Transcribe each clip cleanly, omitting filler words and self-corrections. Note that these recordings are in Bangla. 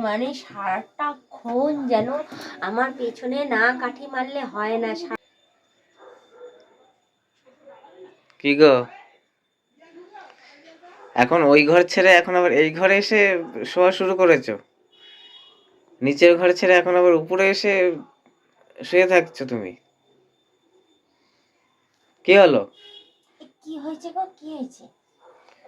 মানে সারাটাক্ষণ যেন আমার পেছনে না কাঠি মারলে হয় না। কি গো, এখন ওই ঘর ছেড়ে এখন আবার এই ঘরে এসে শোয়া শুরু করেছো? নিচের ঘর ছেড়ে এখন আবার উপরে এসে শুয়ে থাকছো তুমি? কি হলো? কি হয়েছে গো, কি হয়েছে?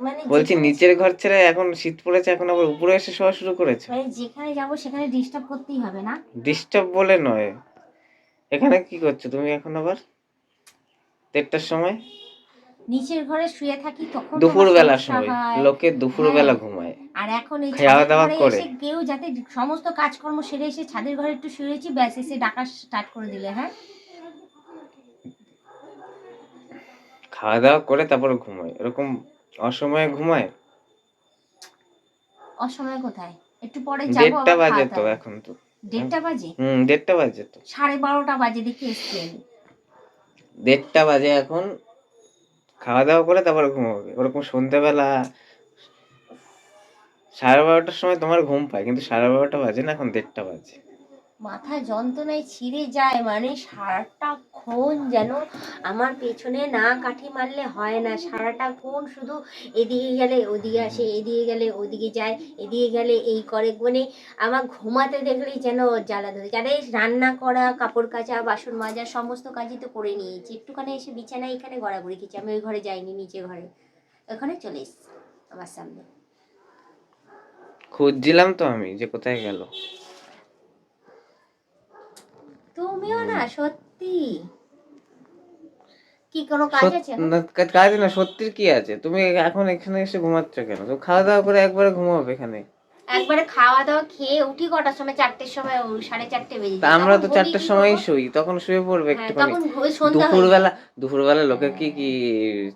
মানে বলছি নিচের ঘর ছেড়ে এখন শীত পড়েছে এখন আবার উপরে এসে শোয়া শুরু করেছো? মানে যেখানে যাবো সেখানে ডিস্টার্ব করতেই হবে না? ডিস্টার্ব বলে নয়, এখানে কি করছো তুমি এখন আবার 1:30টার সময়? নিচের ঘরে শুয়ে থাকি তখন দুপুর তোমার বেলার সমস্যা সময় হয়। লোকে দুপুর হ্যাঁ, বেলা ঘুমায়, আর এখন এই খাওয়া ছাদের দাওয়া ঘরে করে। এসে কেউ যাতে সমস্ত কাজকর্ম সেরে এসে ছাদের ঘরে একটু শুয়েছি, ব্যাস এসে ডাকা স্টার্ট করে দিলে। হ্যাঁ, খাওয়া দাওয়া করে তারপর ঘুমায়, এরকম অসময়ে ঘুমায়? অসময়ে কোথায়? একটু পরে যাবো 1:30টা আবার বাজে খাওয়াতে তো হবে। এখন তো। 1:30 বাজে? 1:30টা বাজে তো। 12:30 বাজে দেখে এসছি আমি। 1:30টা বাজে এখন, খাওয়া দাওয়া করে তারপর ঘুমাবে। ওরকম সন্ধ্যেবেলা 12:30টার সময় তোমার ঘুম পায়, কিন্তু 12:30টা বাজে না, এখন 1:30টা বাজে। মাথায় যন্ত্রণায় ছিঁড়ে যায়, মানে সারাটাক্ষণ যেন আমার পেছনে না কাঠি মারলে হয় না। সারাটাক্ষণ শুধু এদিকে গেলে ওদিকে আসে, এদিকে গেলে ওদিকে যায়, এদিকে গেলে এই করে, মানে আমার ঘুমাতে দেখলেই যেন জ্বালা ধরে। যাতে রান্না করা, কাপড় কাচা, বাসন মাজা সমস্ত কাজই তো করে নিয়েছি, একটুখানি এসে বিছানায় এখানে গড়াগড়ি খেয়েছি। আমি ওই ঘরে যাইনি, নিচে ঘরে ওখানে চলে এসছি আমার সামনে। খুঁজছিলাম তো আমি যে কোথায় গেল। তুমিও না সত্যি, কি কোনো কাজ আছে এখন? কাজ না, সত্যির কি আছে? তুমি এখন এখানে এসে ঘুমাচ্ছ কেন? তো খাওয়া দাওয়া করে একবারে ঘুমাবে এখানে। একবারে খাওয়া দাওয়া খেয়ে উঠি কটার সময়? 4টের সময়, 4:30 বেজে তা যায়। আমরা তখন তো ঘুমিয়ে 4টার কি সময় করবো? শুই, তখন শুয়ে পড়বে হ্যাঁ, একটুখানি। তখন সন্ধ্যা হয়ে যায়। দুপুরবেলা দুপুরবেলা লোকে কি কি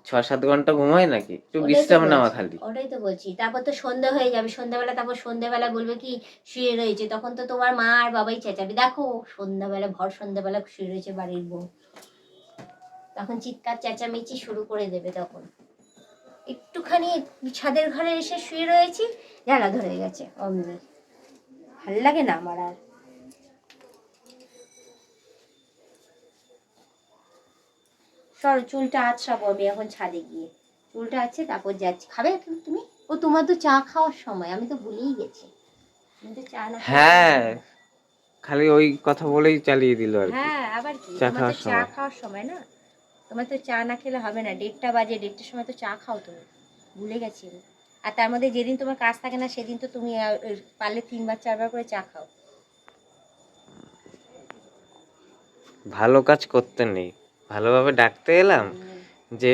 6-7 ঘন্টা ঘুমায় নাকি? একটু ওটাই তো বিশ্রাম নেওয়া বলছি, খালি। ওটাই তো বলছি। তারপর তো সন্ধ্যা হয়ে যাবে, সন্ধ্যাবেলা তারপর সন্ধ্যাবেলা বলবে কি শুয়ে রয়েছে, তখন তো তোমার মা আর বাবাই চেঁচাবে, দেখো সন্ধ্যাবেলা ভর সন্ধ্যাবেলা শুয়ে রয়েছে বাড়ির বউ। তখন চিৎকার চেঁচামেচি শুরু করে দেবে। তখন একটুখানি ছাদের ঘরে এসে শুয়ে রয়েছি, জ্বালা ধরে গেছে অমনি, ভাল লাগে না আমার আর। সর, চুলটা আঁচড়াবো আমি এখন ছাদে গিয়ে। চুলটা আছে তারপর যাচ্ছি। খাবে তুমি? ও তোমার তো চা খাওয়ার সময়, আমি তো ভুলেই গেছি। তুমি তো চা না খেলে হ্যাঁ, পারবে না। খালি ওই কথা বলেই চালিয়ে দিল আর কি। হ্যাঁ, আবার কি, চা তোমার তো খাওয়ার চা সময়। খাওয়ার সময় না। তোমার তো চা না খেলে হবে না। 1:30টা বাজে, 1:30টার সময় তো চা খাও তুমি, ভুলে গেছি আমি। আর তার মধ্যে যেদিন তোমার কাজ থাকে না সেদিন তো তুমি পারলে 3-4বার করে চা খাও। ভালো কাজ করতে নেই, ভালোভাবে ডাকতে এলাম যে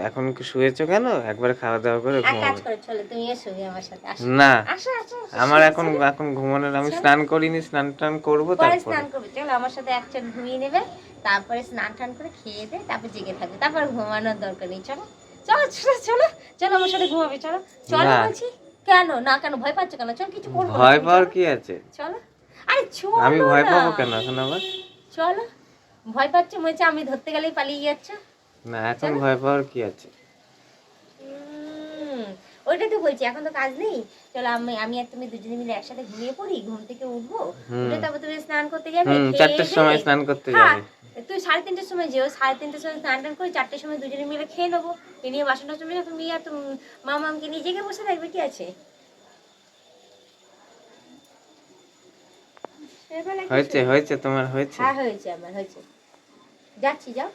এখন কি শুয়েছো কেন, একবারে খাওয়া দাওয়া করে এক কাজ ঘুমাবে। করো, চলো তুমি এসো আমার সাথে, আসো না, আসো আসো আসো, আমার চলো, এখন চলো, এখন ঘুমানোর, আমি চলো। স্নান করিনি, স্নান টান করবো পরে তারপরে। স্নান করবে, চলো আমার সাথে এক চট ঘুমিয়ে নেবে, তারপরে স্নান টান করে খেয়ে দে, তারপর জেগে থাকবে, তারপর ঘুমানোর দরকার নেই। চলো চলো চলো চলো, চলো আমার সাথে ঘুমাবে, চলো চলো না, বলছি। কেন না, কেন ভয় পাচ্ছ কেন? চল, কিছু করবো না, ভয় তুমি পাওয়ার চলো। কি আছে? চলো, আরে আমি চলো ভয় না, পাবো কেন এখন আবার? চলো। ভয় পাচ্ছ মনে হচ্ছে আমি ধরতে গেলেই পালিয়ে যাচ্ছ। না, এখন চলো। ভয় পাওয়ার কি আছে? ওইটাই তো বলছি, এখন তো কাজ নেই। চলো আমি আমি আর তুমি দুজনে মিলে একসাথে ঘুমিয়ে পড়ি, ঘুম থেকে উঠবো, উঠে তারপর তুমি স্নান করতে যাবে, খেয়ে 4টার দে। সময় স্নান করতে হ্যাঁ, যাবে। তুই 3:30টার সময় যেও, 3:30টার সময় স্নান টান করে 4টার সময় দুজনে মিলে খেয়ে নেবো। এ নিয়ে বাসন টাসন মেজে তুমি আর মামাকে নিয়ে জেগে বসে থাকবে, কি আছে? হয়েছে হয়েছে, তোমার হয়েছে। হ্যাঁ হয়েছে, আমার হয়েছে। যাচ্ছি, যাও।